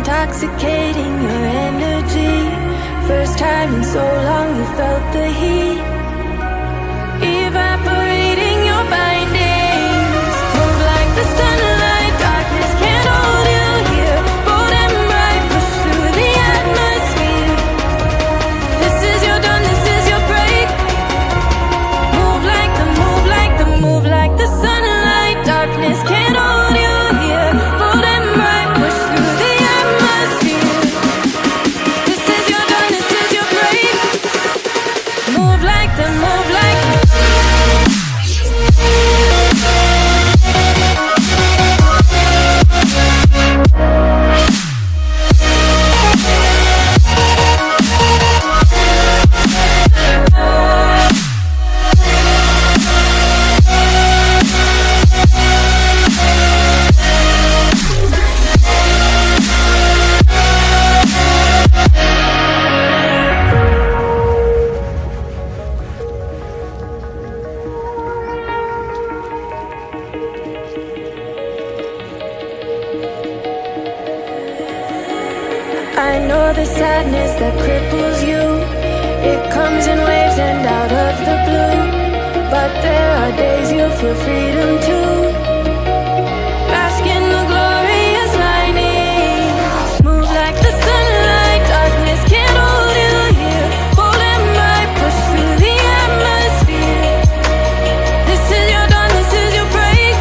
intoxicating your energy. First time in so long you felt the heat evaporating your bindings. Move like the sunlight, darkness can't hold you here. Bold and bright, push through the atmosphere. This is your dawn, this is your break. Move like the, move like the, move like the sunlight, darkness can't hold you here. Bold and bright, push through the atmosphere. This is your dawn, this is your break. Move like the, move like the. I know the sadness that cripples you. It comes in waves and out of the blue. But there are days you feel freedom too. Bask in the glorious lightning. Move like the sunlight, darkness can't hold you here. Bold and bright, push through the atmosphere. This is your dawn, this is your break.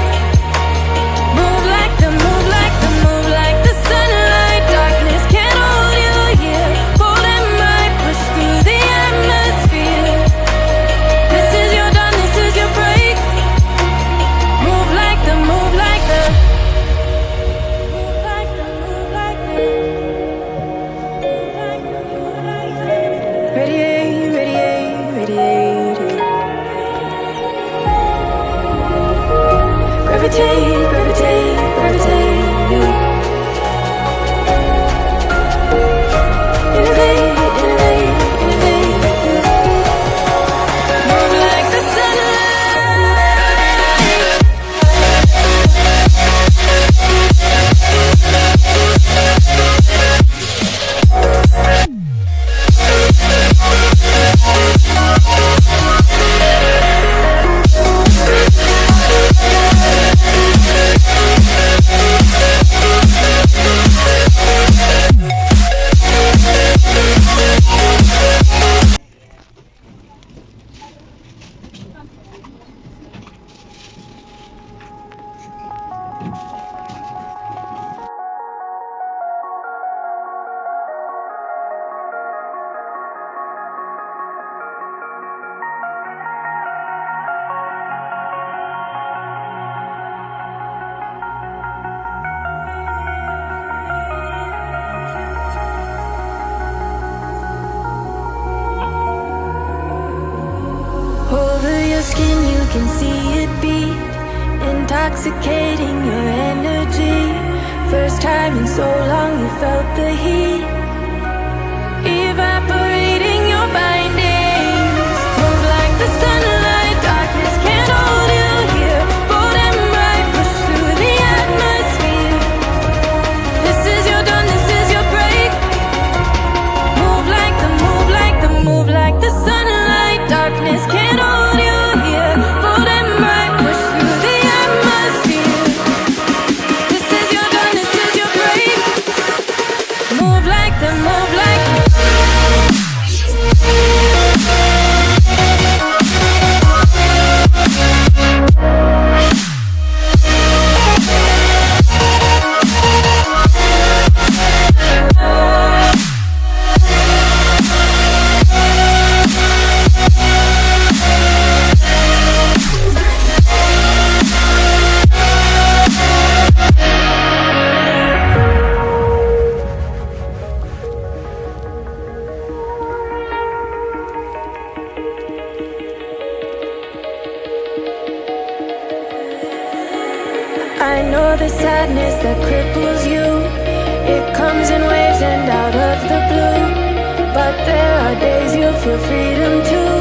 Move like the, move like the, move like the sunlight, darkness can't hold you here. Bold and bright, push through the atmosphere. This is your dawn, this is your break. Move like the, move like the, move like the, move like the, move like the, move like the. Radiate, radiate, radiate. Gravitate, gravitate, gravitate. Innovate, innovate, innovate. Move like the over your skin, you can see it beat, intoxicating your energy. First time in so long you felt the heat evaporating your bindings. Move like the sunlight, darkness can't hold you here. Bold and bright, push through the atmosphere. This is your dawn, this is your break. Move like the, move like the, move like the sunlight, darkness can't hold you here. Bold and bright, push through the atmosphere. This is your dawn, this is your break. Move like the, move like the. I know the sadness that cripples you. It comes in waves and out of the blue. But there are days you feel freedom too.